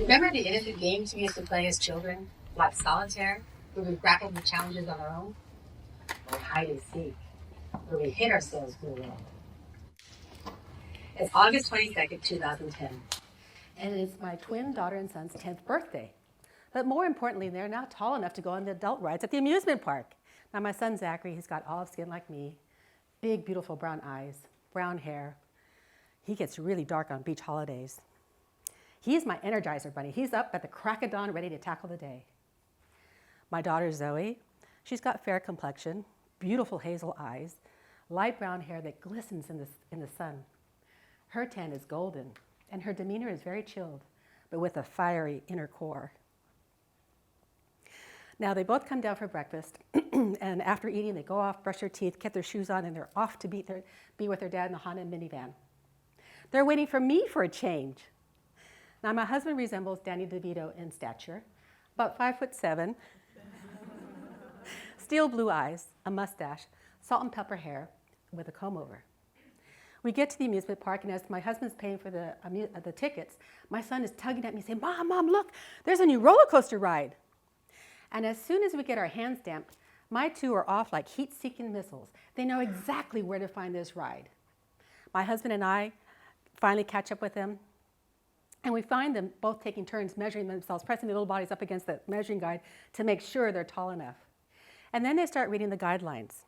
Remember the innocent games we used to play as children, like solitaire, where we grappled with challenges on our own? Or hide and seek, where we hid ourselves from the world? It's August 22nd, 2010. And it's my twin daughter and son's 10th birthday. But more importantly, they're now tall enough to go on the adult rides at the amusement park. Now my son Zachary, he's got olive skin like me, big, beautiful brown eyes, brown hair. He gets really dark on beach holidays. He's my Energizer bunny. He's up at the crack of dawn ready to tackle the day. My daughter Zoe, she's got fair complexion, beautiful hazel eyes, light brown hair that glistens in the sun. Her tan is golden, and her demeanor is very chilled, but with a fiery inner core. Now they both come down for breakfast, and after eating, they go off, brush their teeth, get their shoes on, and they're off to be with their dad in the Honda minivan. They're waiting for me for a change. Now, my husband resembles Danny DeVito in stature, about 5'7", steel blue eyes, a mustache, salt and pepper hair with a comb over. We get to the amusement park, and as my husband's paying for the tickets, my son is tugging at me saying, Mom, look, there's a new roller coaster ride. And as soon as we get our hands damped, my two are off like heat-seeking missiles. They know exactly where to find this ride. My husband and I finally catch up with them, and we find them both taking turns measuring themselves, pressing their little bodies up against the measuring guide to make sure they're tall enough. And then they start reading the guidelines.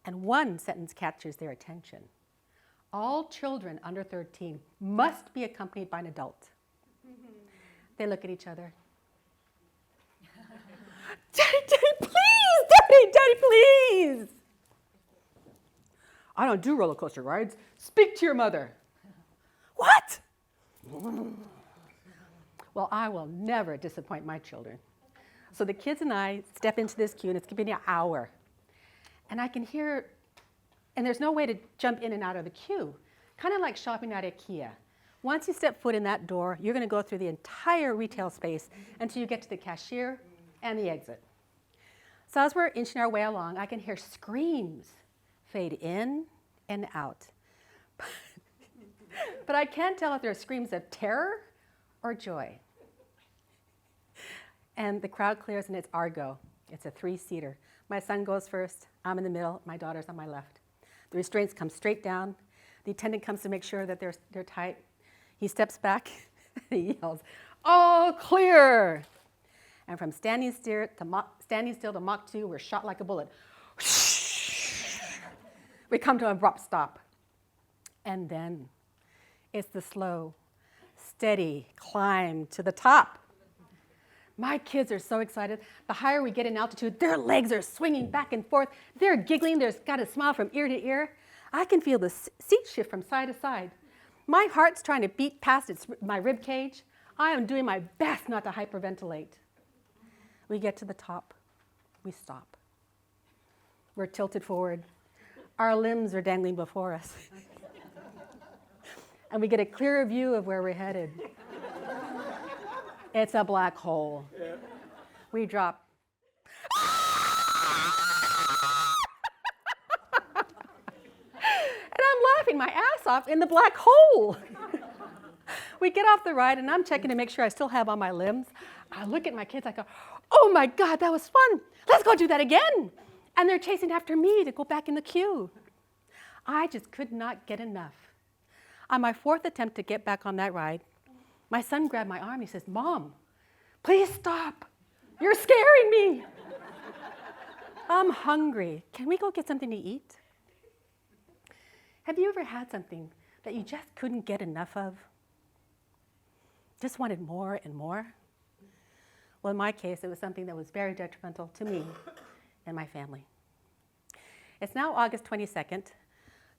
And one sentence catches their attention. All children under 13 must be accompanied by an adult. They look at each other. Daddy, please! Daddy, please! I don't do roller coaster rides. Speak to your mother. What? Well, I will never disappoint my children. So the kids and I step into this queue, and it's been an hour. And I can hear, and there's no way to jump in and out of the queue, kind of like shopping at IKEA. Once you step foot in that door, you're going to go through the entire retail space until you get to the cashier and the exit. So as we're inching our way along, I can hear screams fade in and out. But I can't tell if they're screams of terror or joy. And the crowd clears, and it's our go. It's a 3-seater. My son goes first, I'm in the middle, my daughter's on my left. The restraints come straight down. The attendant comes to make sure that they're tight. He steps back, and he yells, "All clear!" And from standing still to Mach 2, we're shot like a bullet. We come to an abrupt stop. And then it's the slow, steady climb to the top. My kids are so excited. The higher we get in altitude, their legs are swinging back and forth. They're giggling. They've got a smile from ear to ear. I can feel the seat shift from side to side. My heart's trying to beat past my rib cage. I am doing my best not to hyperventilate. We get to the top. We stop. We're tilted forward. Our limbs are dangling before us. And we get a clearer view of where we're headed. It's a black hole. Yeah. We drop. And I'm laughing my ass off in the black hole. We get off the ride, and I'm checking to make sure I still have all my limbs. I look at my kids, I go, "Oh my God, that was fun. Let's go do that again." And they're chasing after me to go back in the queue. I just could not get enough. On my 4th attempt to get back on that ride, my son grabbed my arm. He says, "Mom, please stop. You're scaring me. I'm hungry. Can we go get something to eat?" Have you ever had something that you just couldn't get enough of? Just wanted more and more? Well, in my case, it was something that was very detrimental to me and my family. It's now August 22nd,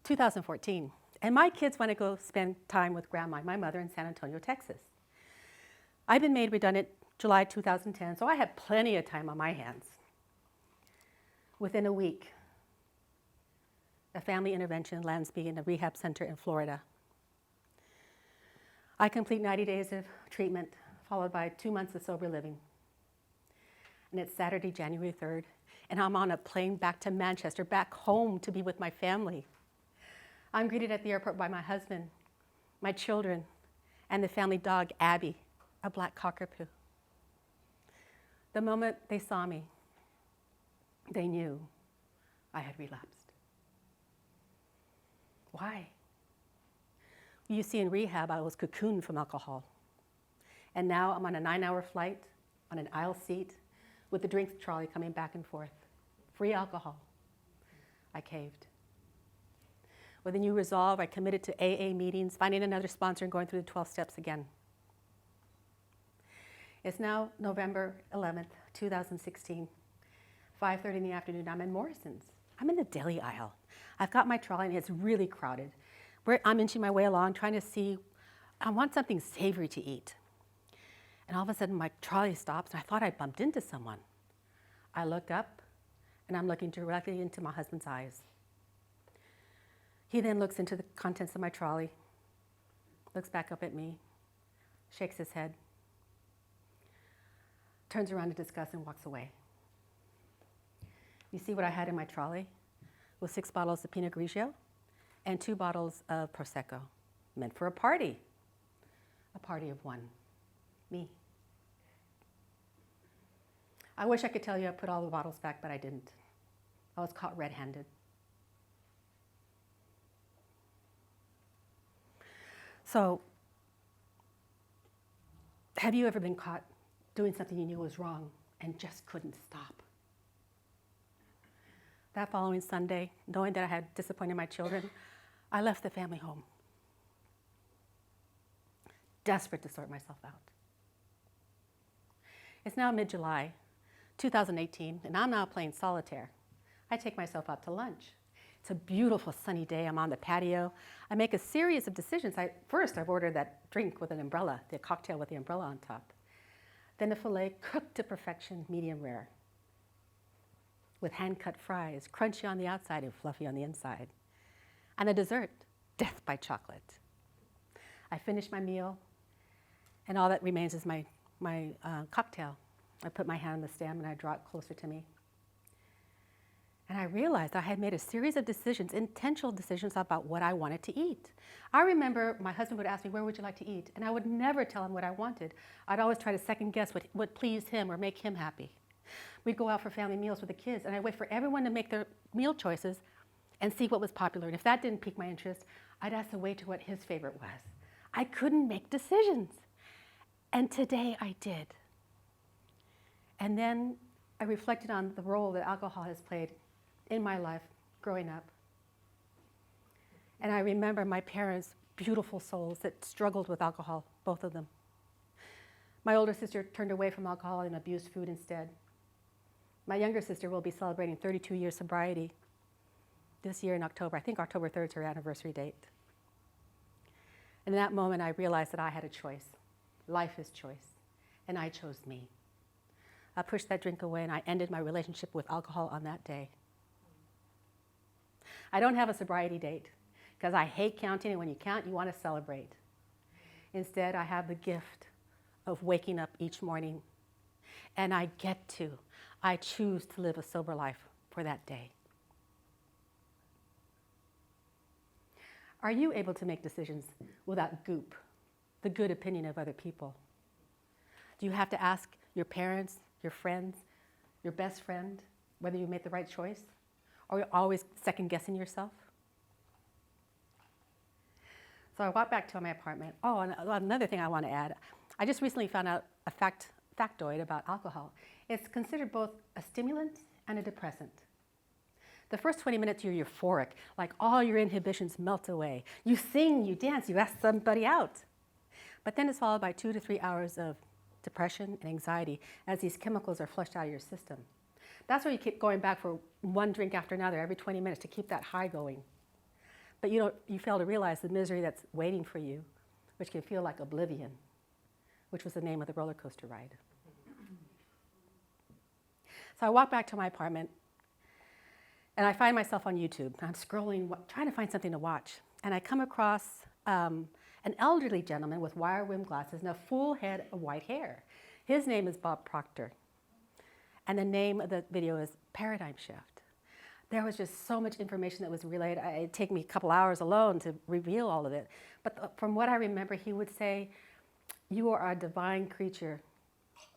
2014. And my kids want to go spend time with Grandma, my mother, in San Antonio, Texas. I've been made redundant July 2010, so I had plenty of time on my hands. Within a week, a family intervention lands me in a rehab center in Florida. I complete 90 days of treatment, followed by 2 months of sober living. And it's Saturday, January 3rd, and I'm on a plane back to Manchester, back home to be with my family. I'm greeted at the airport by my husband, my children, and the family dog, Abby. a black cockapoo. The moment they saw me, they knew I had relapsed. Why? You see, in rehab, I was cocooned from alcohol. And now I'm on a 9-hour flight on an aisle seat with the drink trolley coming back and forth. Free alcohol. I caved. With a new resolve, I committed to AA meetings, finding another sponsor, and going through the 12 steps again. It's now November 11th, 2016, 5:30 in the afternoon. I'm in Morrison's. I'm in the deli aisle. I've got my trolley, and it's really crowded. I'm inching my way along, trying to see, I want something savory to eat. And all of a sudden, my trolley stops, and I thought I bumped into someone. I look up, and I'm looking directly into my husband's eyes. He then looks into the contents of my trolley, looks back up at me, shakes his head, turns around in disgust and walks away. You see what I had in my trolley? With 6 bottles of Pinot Grigio and 2 bottles of Prosecco, meant for a party of one, me. I wish I could tell you I put all the bottles back, but I didn't. I was caught red-handed. So, have you ever been caught doing something you knew was wrong and just couldn't stop? That following Sunday, knowing that I had disappointed my children, I left the family home, desperate to sort myself out. It's now mid-July, 2018, and I'm now playing solitaire. I take myself out to lunch. It's a beautiful sunny day. I'm on the patio. I make a series of decisions. First, I've ordered that drink with an umbrella, the cocktail with the umbrella on top. Then a filet cooked to perfection, medium rare, with hand-cut fries, crunchy on the outside and fluffy on the inside. And a dessert, death by chocolate. I finish my meal, and all that remains is my cocktail. I put my hand on the stem and I draw it closer to me. And I realized I had made a series of decisions, intentional decisions about what I wanted to eat. I remember my husband would ask me, where would you like to eat? And I would never tell him what I wanted. I'd always try to second guess what would please him or make him happy. We'd go out for family meals with the kids, and I'd wait for everyone to make their meal choices and see what was popular. And if that didn't pique my interest, I'd ask the waiter what his favorite was. I couldn't make decisions. And today I did. And then I reflected on the role that alcohol has played in my life growing up. And I remember my parents, beautiful souls that struggled with alcohol, both of them. My older sister turned away from alcohol and abused food instead. My younger sister will be celebrating 32 years sobriety this year in October. I think October 3rd is her anniversary date. And in that moment, I realized that I had a choice. Life is choice. And I chose me. I pushed that drink away, and I ended my relationship with alcohol on that day. I don't have a sobriety date because I hate counting, and when you count, you want to celebrate. Instead, I have the gift of waking up each morning, and I choose to live a sober life for that day. Are you able to make decisions without goop, the good opinion of other people? Do you have to ask your parents, your friends, your best friend, whether you made the right choice? Or are you always second-guessing yourself? So I walked back to my apartment. Oh, and another thing I want to add. I just recently found out a factoid about alcohol. It's considered both a stimulant and a depressant. The first 20 minutes, you're euphoric, like all your inhibitions melt away. You sing, you dance, you ask somebody out. But then it's followed by 2 to 3 hours of depression and anxiety as these chemicals are flushed out of your system. That's why you keep going back for one drink after another every 20 minutes to keep that high going. But you fail to realize the misery that's waiting for you, which can feel like oblivion, which was the name of the roller coaster ride. So I walk back to my apartment, and I find myself on YouTube. I'm scrolling, trying to find something to watch. And I come across an elderly gentleman with wire-rimmed glasses and a full head of white hair. His name is Bob Proctor. And the name of the video is Paradigm Shift. There was just so much information that was relayed. It'd take me a couple hours alone to reveal all of it. But from what I remember, he would say, You are a divine creature.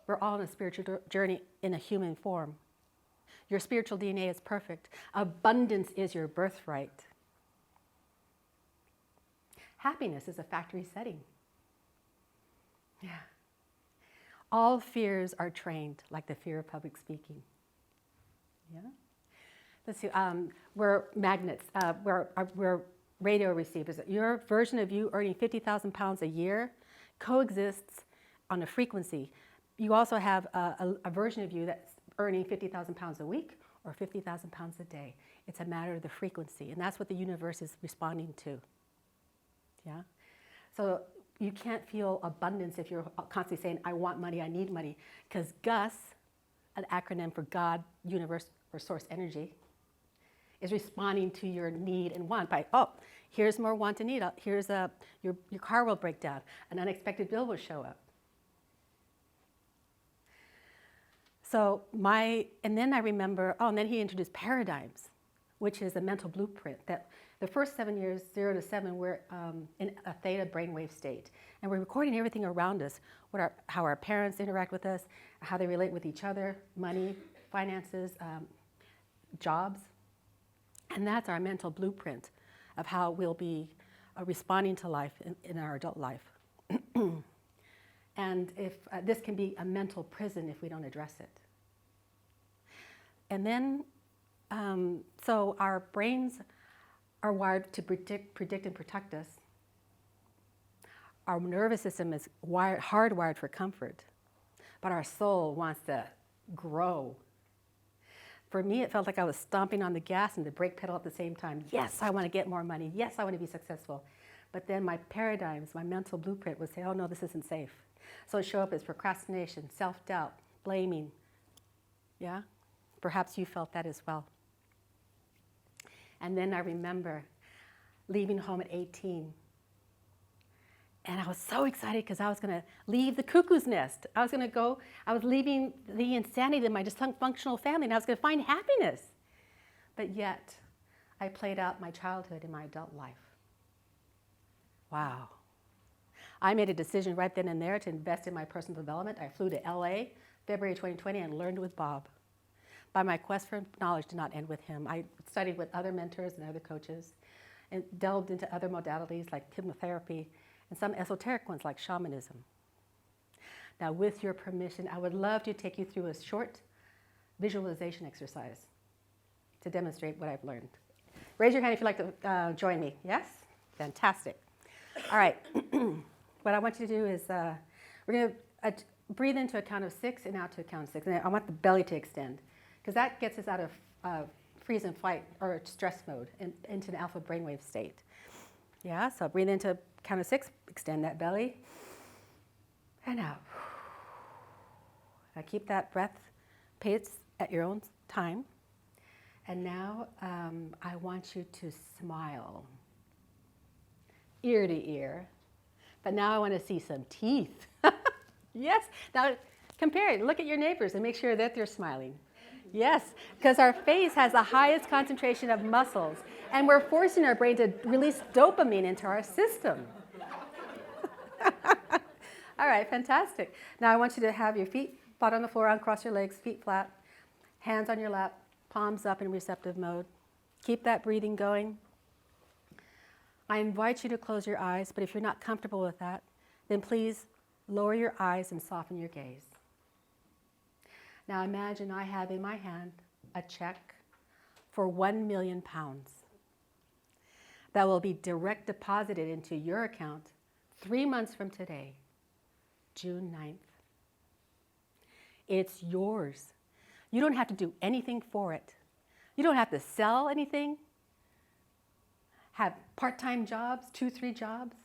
We're all on a spiritual journey in a human form. Your spiritual DNA is perfect. Abundance is your birthright. Happiness is a factory setting. Yeah. All fears are trained, like the fear of public speaking. Yeah. Let's see. We're magnets. We're radio receivers. Your version of you earning 50,000 pounds a year coexists on a frequency. You also have a version of you that's earning 50,000 pounds a week or 50,000 pounds a day. It's a matter of the frequency, and that's what the universe is responding to. Yeah? So you can't feel abundance if you're constantly saying, I want money, I need money, because GUS, an acronym for God, Universe, or Source Energy, is responding to your need and want by, oh, here's more want and need. Here's your car will break down. An unexpected bill will show up. So and then I remember, and then he introduced paradigms, which is a mental blueprint that the first 7 years, 0 to 7, we're in a theta brainwave state. And we're recording everything around us, how our parents interact with us, how they relate with each other, money, finances, jobs. And that's our mental blueprint of how we'll be responding to life in our adult life. And if this can be a mental prison if we don't address it. And then, so our brains are wired to predict and protect us. Our nervous system is hardwired for comfort, but our soul wants to grow. For me, it felt like I was stomping on the gas and the brake pedal at the same time. Yes, I want to get more money. Yes, I want to be successful. But then my paradigms, my mental blueprint would say, oh no, this isn't safe. So it show up as procrastination, self-doubt, blaming. Yeah? Perhaps you felt that as well. And then I remember leaving home at 18. And I was so excited because I was going to leave the cuckoo's nest. I was leaving the insanity of my dysfunctional family, and I was going to find happiness. But yet, I played out my childhood in my adult life. Wow. I made a decision right then and there to invest in my personal development. I flew to LA, February 2020, and learned with Bob. But my quest for knowledge did not end with him. I studied with other mentors and other coaches and delved into other modalities like hypnotherapy and some esoteric ones like shamanism. Now, with your permission, I would love to take you through a short visualization exercise to demonstrate what I've learned. Raise your hand if you'd like to join me. Yes? Fantastic. All right. What I want you to do is we're going to breathe into a count of 6 and out to a count of 6. And I want the belly to extend because that gets us out of freeze and fight or stress mode and into an alpha brainwave state. Yeah, so breathe into count of 6, extend that belly, and out. Now keep that breath pace at your own time. And now I want you to smile, ear to ear. But now I want to see some teeth. Yes, now compare it. Look at your neighbors and make sure that they're smiling. Yes, because our face has the highest concentration of muscles, and we're forcing our brain to release dopamine into our system. All right, fantastic. Now I want you to have your feet flat on the floor, uncross your legs, feet flat, hands on your lap, palms up in receptive mode. Keep that breathing going. I invite you to close your eyes, but if you're not comfortable with that, then please lower your eyes and soften your gaze. Now imagine I have in my hand a check for 1 million pounds that will be direct deposited into your account 3 months from today, June 9th. It's yours. You don't have to do anything for it. You don't have to sell anything, have part-time jobs, 2-3 jobs.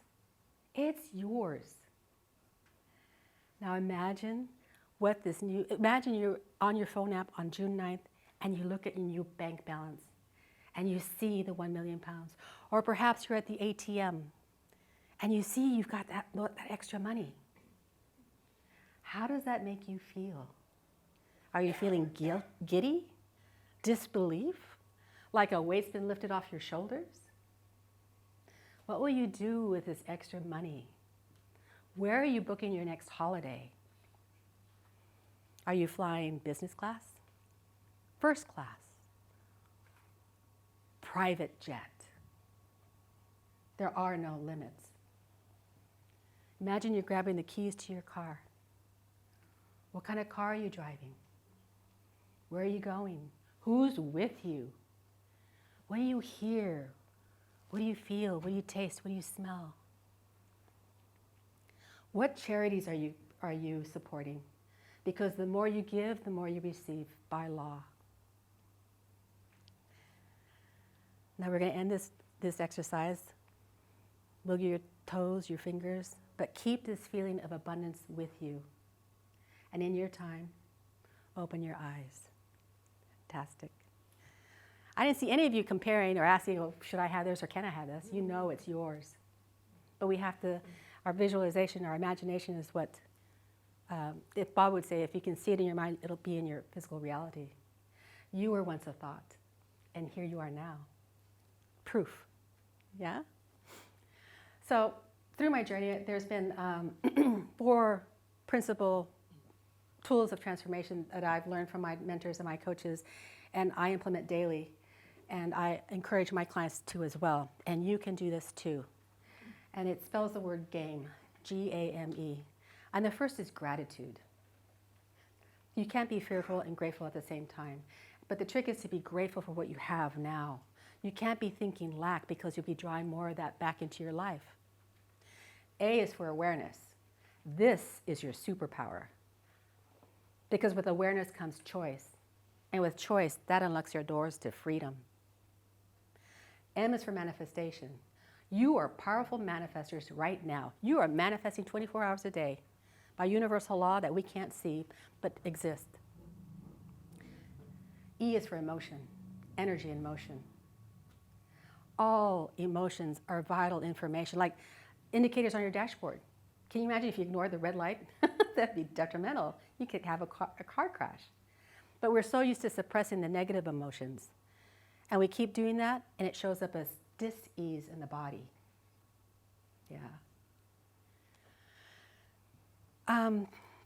It's yours. Now imagine imagine you're on your phone app on June 9th and you look at your new bank balance and you see the 1 million pounds. Or perhaps you're at the ATM and you see you've got that extra money. How does that make you feel? Are you feeling giddy? Disbelief? Like a weight's been lifted off your shoulders? What will you do with this extra money? Where are you booking your next holiday? Are you flying business class? First class? Private jet? There are no limits. Imagine you're grabbing the keys to your car. What kind of car are you driving? Where are you going? Who's with you? What do you hear? What do you feel? What do you taste? What do you smell? What charities are you supporting? Because the more you give, the more you receive by law. Now we're going to end this exercise. Wiggle your toes, your fingers, but keep this feeling of abundance with you. And in your time, open your eyes. Fantastic. I didn't see any of you comparing or asking, oh, should I have this or can I have this? You know it's yours. But we have to, our visualization, our imagination is what, if Bob would say, if you can see it in your mind, it'll be in your physical reality. You were once a thought, and here you are now. Proof. Yeah? So through my journey, there's been 4 principal tools of transformation that I've learned from my mentors and my coaches, and I implement daily. And I encourage my clients to as well. And you can do this too. And it spells the word GAME, G-A-M-E. And the first is gratitude. You can't be fearful and grateful at the same time. But the trick is to be grateful for what you have now. You can't be thinking lack because you'll be drawing more of that back into your life. A is for awareness. This is your superpower. Because with awareness comes choice. And with choice, that unlocks your doors to freedom. M is for manifestation. You are powerful manifestors right now. You are manifesting 24 hours a day by universal law that we can't see but exist. E is for emotion, energy and motion. All emotions are vital information, like indicators on your dashboard. Can you imagine if you ignored the red light? That'd be detrimental. You could have a car crash. But we're so used to suppressing the negative emotions. And we keep doing that, and it shows up as dis-ease in the body. Yeah.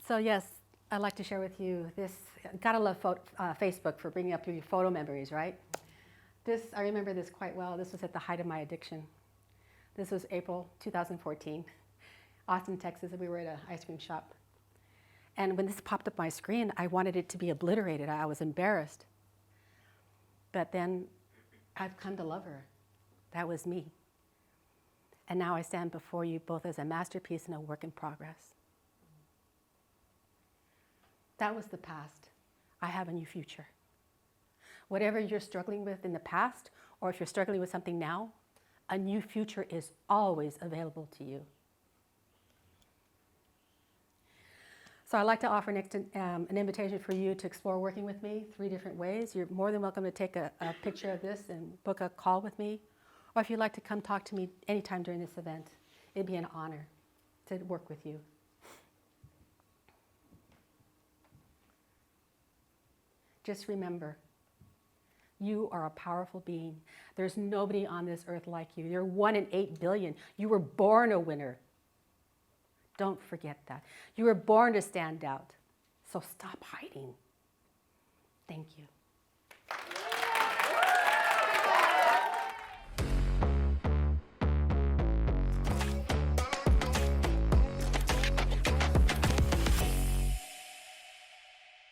So yes, I'd like to share with you this. Gotta love Facebook for bringing up your photo memories, right? I remember this quite well. This was at the height of my addiction. This was April 2014, Austin, Texas, and we were at an ice cream shop. And when this popped up on my screen, I wanted it to be obliterated. I was embarrassed. But then I've come to love her. That was me. And now I stand before you both as a masterpiece and a work in progress. That was the past. I have a new future. Whatever you're struggling with in the past, or if you're struggling with something now, a new future is always available to you. So I'd like to offer next an invitation for you to explore working with me 3 different ways. You're more than welcome to take a picture of this and book a call with me. Or if you'd like to come talk to me anytime during this event, it'd be an honor to work with you. Just remember, you are a powerful being. There's nobody on this earth like you. You're 1 in 8 billion. You were born a winner. Don't forget that. You were born to stand out. So stop hiding. Thank you.